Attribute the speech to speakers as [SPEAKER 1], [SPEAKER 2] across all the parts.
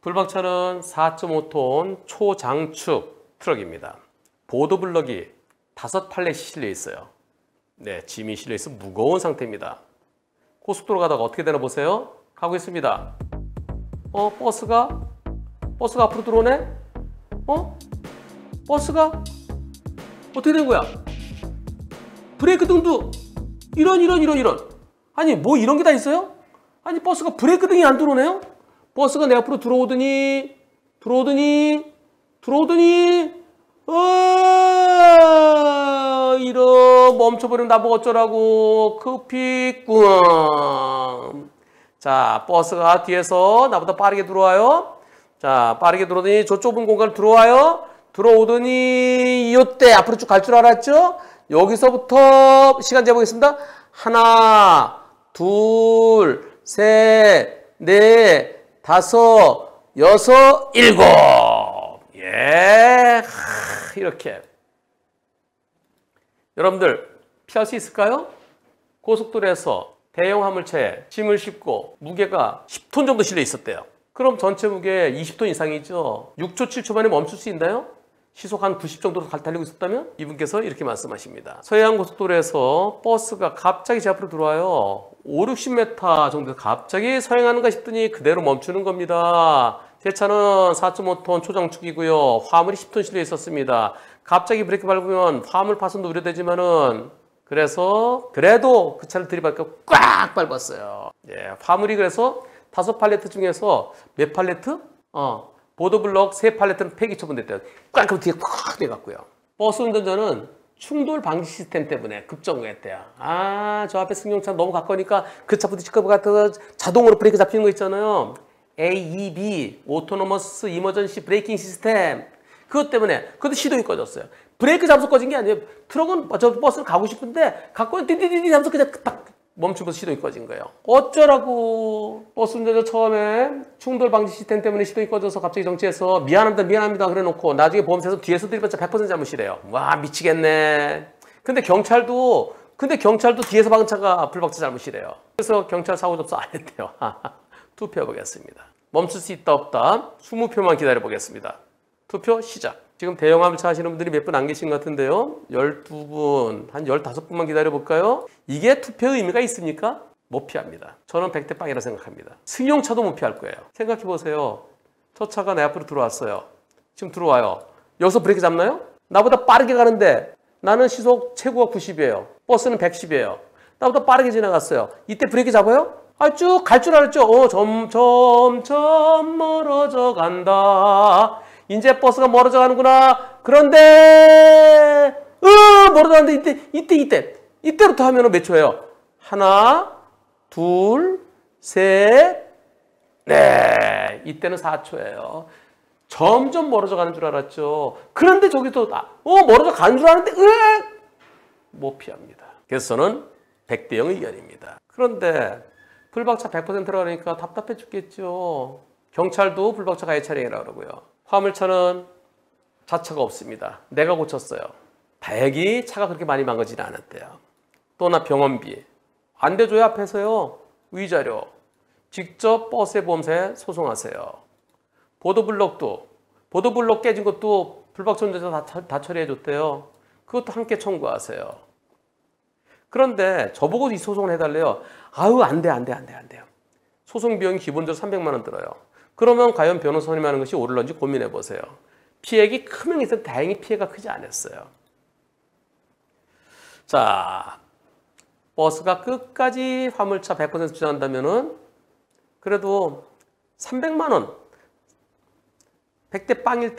[SPEAKER 1] 풀박차는 4.5톤 초장축 트럭입니다. 보도블럭이 5팔렛이 실려 있어요. 네, 짐이 실려 있어 무거운 상태입니다. 고속도로 가다가 어떻게 되나 보세요. 가고 있습니다. 버스가 앞으로 들어오네? 버스가 어떻게 된 거야? 브레이크 등도 이런. 아니, 뭐 이런 게 다 있어요? 아니, 버스가 브레이크 등이 안 들어오네요? 버스가 내 앞으로 들어오더니 이런 멈춰버리면 나보고 어쩌라고. 급히꿈. 자, 버스가 뒤에서 나보다 빠르게 들어와요. 자, 빠르게 들어오더니 저 좁은 공간을 들어와요. 들어오더니 이때 앞으로 쭉 갈 줄 알았죠? 여기서부터 시간 재보겠습니다. 하나, 둘, 셋, 넷, 다섯, 여섯, 일곱. 예, 이렇게. 여러분들 피할 수 있을까요? 고속도로에서 대형 화물차에 짐을 싣고 무게가 10톤 정도 실려 있었대요. 그럼 전체 무게 20톤 이상이죠. 6초, 7초 만에 멈출 수 있나요? 시속 한 90 정도로 달리고 있었다면? 이분께서 이렇게 말씀하십니다. 서해안고속도로에서 버스가 갑자기 제 앞으로 들어와요. 5, 60m 정도 갑자기 서행하는가 싶더니 그대로 멈추는 겁니다. 제 차는 4.5톤 초장축이고요. 화물이 10톤 실려 있었습니다. 갑자기 브레이크 밟으면 화물 파손도 우려되지만은 그래도 그 차를 들이받고 꽉 밟았어요. 예, 화물이 그래서 5팔레트 중에서 몇 팔레트? 보도블럭 3팔레트는 폐기 처분됐대요. 꽉 그럼 뒤에 꽉 돼갖고요. 버스 운전자는 충돌 방지 시스템 때문에 급정거했대요. 저 앞에 승용차 너무 가까우니까 그 차 부딪힐 것 같아서 자동으로 브레이크 잡히는 거 있잖아요. AEB, 오토노머스 이머전시 브레이킹 시스템. 그것 때문에 그것도 시동이 꺼졌어요. 브레이크 잡아서 꺼진 게 아니에요. 트럭은 저 버스를 가고 싶은데 갖고 디디디디 하면서 그냥 딱 멈추면서 시동이 꺼진 거예요. 어쩌라고. 버스 운전자 처음에 충돌 방지 시스템 때문에 시동이 꺼져서 갑자기 정지해서 미안합니다 그래 놓고 나중에 보험사에서 뒤에서 들이받자 100% 잘못이래요. 와, 미치겠네. 근데 경찰도 뒤에서 박은 차가 불박차 잘못이래요. 그래서 경찰 사고 접수 안 했대요. 투표 보겠습니다. 멈출 수 있다 없다 20표만 기다려 보겠습니다. 투표 시작. 지금 대형 화물차 하시는 분들이 몇 분 안 계신 것 같은데요. 12분, 한 15분만 기다려 볼까요? 이게 투표의 의미가 있습니까? 못 피합니다. 저는 100대 빵이라 생각합니다. 승용차도 못 피할 거예요. 생각해 보세요. 저 차가 내 앞으로 들어왔어요. 지금 들어와요. 여기서 브레이크 잡나요? 나보다 빠르게 가는데 나는 시속 최고가 90이에요. 버스는 110이에요. 나보다 빠르게 지나갔어요. 이때 브레이크 잡아요? 쭉 갈 줄 알았죠? 점점 멀어져 간다. 이제 버스가 멀어져 가는구나. 그런데 멀어져 가는데 이때부터 하면은 몇 초예요? 하나, 둘, 셋, 넷. 이때는 4초예요. 점점 멀어져 가는 줄 알았죠. 그런데 저기서 멀어져 가는 줄 알았는데 못 피합니다. 그래서 저는 100대 0 의견입니다. 그런데 불박차 100%라고 하니까 답답해 죽겠죠. 경찰도 불박차 가해 차량이라고 그러고요. 화물차는 자차가 없습니다. 내가 고쳤어요. 다행히 차가 그렇게 많이 망가지지 않았대요. 또나 병원비 안 대줘요. 앞에서요. 위자료 직접 버스의 보험사에 소송하세요. 보도블럭 깨진 것도 불박차 운전자 다 처리해 줬대요. 그것도 함께 청구하세요. 그런데 저보고 이 소송을 해달래요. 안 돼요. 소송 비용이 기본적으로 300만 원 들어요. 그러면 과연 변호사님이 하는 것이 옳을런지 고민해 보세요. 피해액이 크면 있어도 다행히 피해가 크지 않았어요. 자, 버스가 끝까지 화물차 100% 주장한다면은 그래도 300만 원 100대 빵일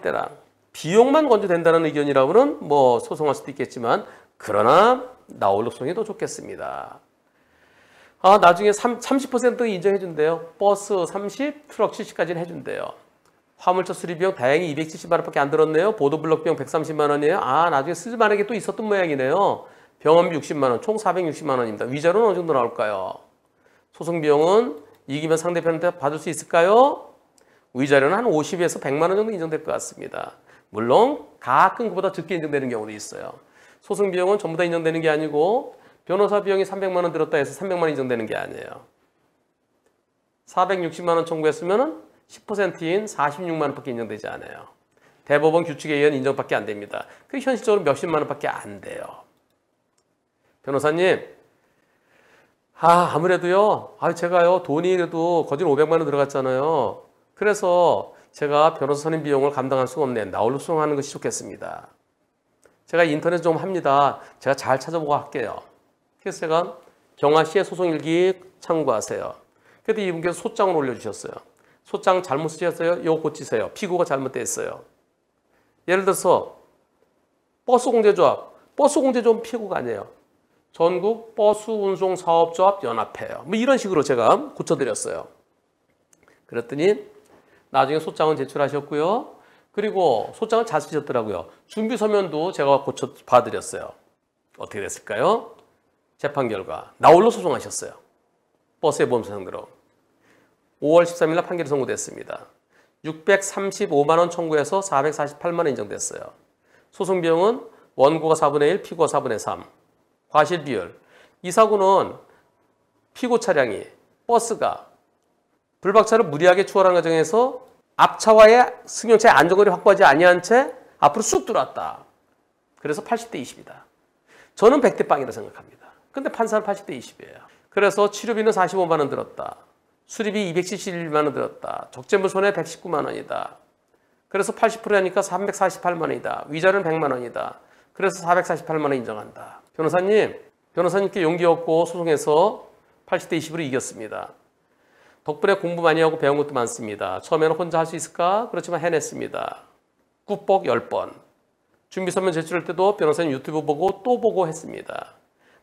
[SPEAKER 1] 때랑 비용만 건조된다는 의견이라고는 뭐 소송할 수도 있겠지만 그러나 나홀로송이 더 좋겠습니다. 나중에 30% 인정해 준대요. 버스 30, 트럭 70까지는 해준대요. 화물차 수리 비용 다행히 270만 원밖에 안 들었네요. 보도블럭 비용 130만 원이에요. 나중에 쓸만한 게 또 있었던 모양이네요. 병원비 60만 원, 총 460만 원입니다. 위자료는 어느 정도 나올까요? 소송 비용은 이기면 상대편한테 받을 수 있을까요? 위자료는 한 50에서 100만 원 정도 인정될 것 같습니다. 물론 가끔 그보다 적게 인정되는 경우도 있어요. 소송 비용은 전부 다 인정되는 게 아니고 변호사 비용이 300만 원 들었다 해서 300만 원 인정되는 게 아니에요. 460만 원 청구했으면 10%인 46만 원밖에 인정되지 않아요. 대법원 규칙에 의한 인정밖에 안 됩니다. 그게 현실적으로 몇십만 원밖에 안 돼요. 변호사님, 아무래도요, 제가요, 돈이 그래도 거진 500만 원 들어갔잖아요. 그래서 제가 변호사 선임 비용을 감당할 수가 없네. 나홀로 소송하는 것이 좋겠습니다. 제가 인터넷 좀 합니다. 제가 잘 찾아보고 할게요. 그래서 제가 경아씨의 소송일기 참고하세요. 그래도 이분께서 소장을 올려주셨어요. 소장 잘못 쓰셨어요? 이거 고치세요. 피고가 잘못됐어요. 예를 들어서 버스공제조합. 버스공제조합은 피고가 아니에요. 전국 버스운송사업조합 연합회요. 뭐 이런 식으로 제가 고쳐드렸어요. 그랬더니 나중에 소장은 제출하셨고요. 그리고 소장을 잘 쓰셨더라고요. 준비서면도 제가 고쳐 봐드렸어요. 어떻게 됐을까요? 재판 결과 나홀로 소송하셨어요. 버스의 보험사 상대로. 5월 13일 날 판결이 선고됐습니다. 635만 원 청구해서 448만 원 인정됐어요. 소송 비용은 원고가 4분의 1, 피고가 4분의 3. 과실 비율. 이 사고는 피고 차량이 버스가 불박차를 무리하게 추월한 과정에서 앞차와의 승용차의 안전거리 확보하지 아니한 채 앞으로 쑥 들어왔다. 그래서 80대 20이다. 저는 100대 빵이라 생각합니다. 근데 판사는 80대 20이에요. 그래서 치료비는 45만 원 들었다. 수리비 271만 원 들었다. 적재물 손해 119만 원이다. 그래서 80%니까 348만 원이다. 위자료는 100만 원이다. 그래서 448만 원 인정한다. 변호사님께 용기 얻고 소송해서 80대 20으로 이겼습니다. 덕분에 공부 많이 하고 배운 것도 많습니다. 처음에는 혼자 할 수 있을까? 그렇지만 해냈습니다. 꾹뻑 10번. 준비서면 제출할 때도 변호사님 유튜브 보고 또 보고 했습니다.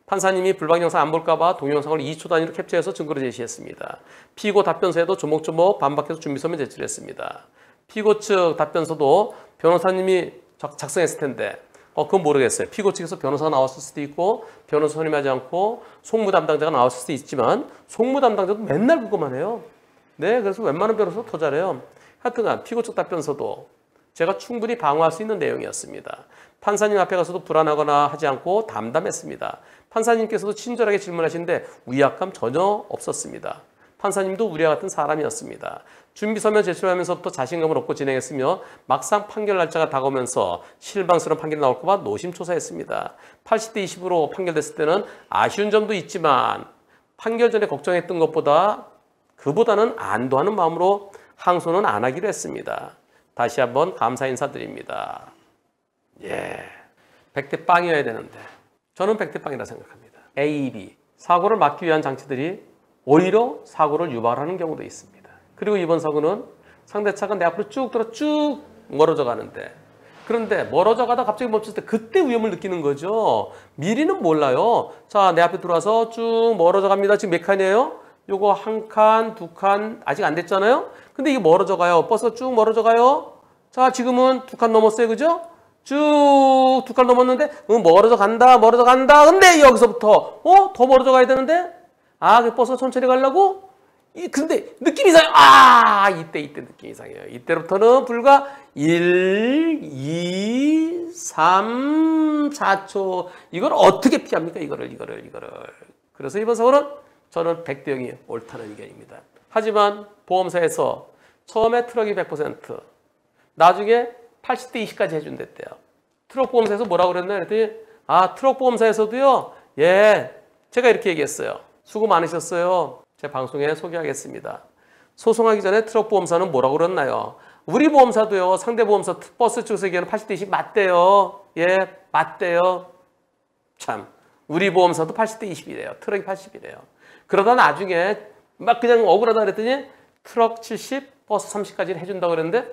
[SPEAKER 1] 판사님이 불박 영상 안 볼까 봐 동영상을 2초 단위로 캡처해서 증거로 제시했습니다. 피고 답변서에도 조목조목 반박해서 준비서면 제출했습니다. 피고 측 답변서도 변호사님이 작성했을 텐데 그건 모르겠어요. 피고 측에서 변호사가 나왔을 수도 있고 변호사 선임하지 않고 송무 담당자가 나왔을 수도 있지만 송무 담당자도 맨날 그거만 해요. 네, 그래서 웬만한 변호사도 더 잘해요. 하여튼간 피고 측 답변서도 제가 충분히 방어할 수 있는 내용이었습니다. 판사님 앞에 가서도 불안하거나 하지 않고 담담했습니다. 판사님께서도 친절하게 질문하시는데 위압감 전혀 없었습니다. 판사님도 우리와 같은 사람이었습니다. 준비서면 제출하면서부터 자신감을 얻고 진행했으며 막상 판결 날짜가 다가오면서 실망스러운 판결이 나올까 봐 노심초사했습니다. 80대 20으로 판결됐을 때는 아쉬운 점도 있지만 판결 전에 걱정했던 것보다 그보다는 안도하는 마음으로 항소는 안 하기로 했습니다. 다시 한번 감사 인사드립니다. 100대 빵이어야 되는데 저는 100대 빵이라 생각합니다. A, B. 사고를 막기 위한 장치들이 오히려 사고를 유발하는 경우도 있습니다. 그리고 이번 사고는 상대차가 내 앞으로 쭉 들어 쭉 멀어져 가는데 그런데 멀어져 가다 갑자기 멈췄을 때 그때 위험을 느끼는 거죠. 미리는 몰라요. 자, 내 앞에 들어와서 쭉 멀어져 갑니다. 지금 몇 칸이에요? 요거 한 칸, 두 칸 아직 안 됐잖아요. 근데 이게 멀어져 가요. 버스가 쭉 멀어져 가요. 자, 지금은 두 칸 넘었어요. 그죠? 쭉 두 칸 넘었는데 멀어져 간다. 멀어져 간다. 근데 여기서부터 더 멀어져 가야 되는데 그 버스가 천천히 가려고? 근데 느낌이 이상해요. 이때 느낌이 이상해요. 이때부터는 불과 1, 2, 3, 4초. 이걸 어떻게 피합니까? 이거를. 그래서 이번 사고는 저는 100대 0이 옳다는 의견입니다. 하지만 보험사에서 처음에 트럭이 100%, 나중에 80대 20까지 해준댔대요. 트럭 보험사에서 뭐라고 그랬나 그랬더니 트럭 보험사에서도요. 제가 이렇게 얘기했어요. 수고 많으셨어요. 제 방송에 소개하겠습니다. 소송하기 전에 트럭 보험사는 뭐라고 그랬나요? 우리 보험사도요. 상대 보험사 버스 쪽에서 얘기하는 80대 20 맞대요. 맞대요. 참 우리 보험사도 80대 20이래요. 트럭이 80이래요. 그러다 나중에 막 그냥 억울하다 그랬더니 트럭 70, 버스 30까지는 해준다고 그랬는데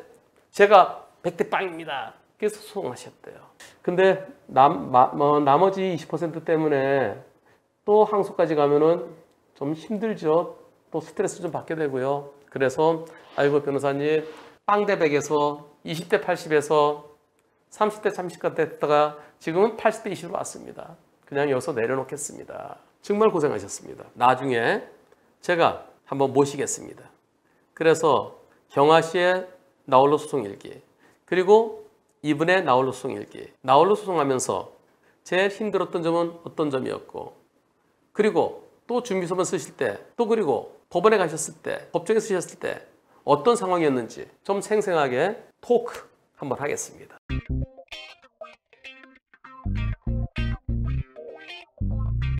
[SPEAKER 1] 제가 100대 빵입니다. 그래서 소송하셨대요. 근데 나머지 20% 때문에 또 항소까지 가면은 좀 힘들죠. 또 스트레스 좀 받게 되고요. 그래서 아이고 변호사님 빵대 100에서 20대 80에서 30대 30까지 됐다가 지금은 80대 20으로 왔습니다. 그냥 여기서 내려놓겠습니다. 정말 고생하셨습니다. 나중에 제가 한번 모시겠습니다. 그래서 경아 씨의 나홀로 소송 일기 그리고 이분의 나홀로 소송 일기 나홀로 소송하면서 제일 힘들었던 점은 어떤 점이었고 그리고 또 준비서면 쓰실 때 또 그리고 법원에 가셨을 때 법정에 쓰셨을 때 어떤 상황이었는지 좀 생생하게 토크 한번 하겠습니다.